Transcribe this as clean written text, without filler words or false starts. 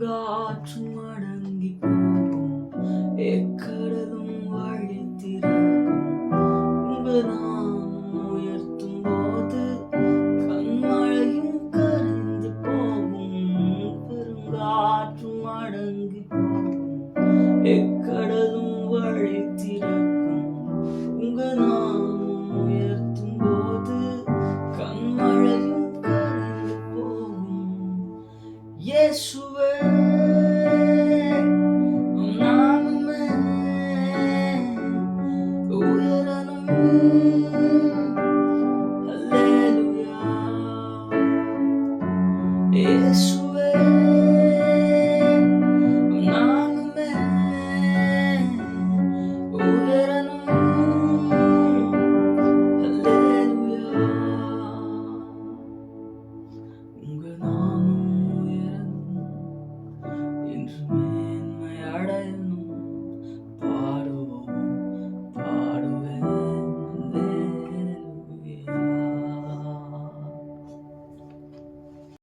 பெருங்காற்றும் அடங்கி போகும், எக்கடலும் வழி திறக்கும். உங்க நாமம் உயர்த்தும் போது கண்மழையும் கரைந்து போகும். பெருங்காற்றும் அடங்கி போகும், எக்கடலும் வழி திறக்கும். உங்க நாமம் உயர்த்தும் போது கண்மழையும் கரைந்து போகும். இயேசுவே உம் நாமமே உயரணும். அல்லேலூயா. இயேசுவே உம் நாமமே உயரணும். அல்லேலூயா. உங்க நாமம் உயரணும் என்றுமே.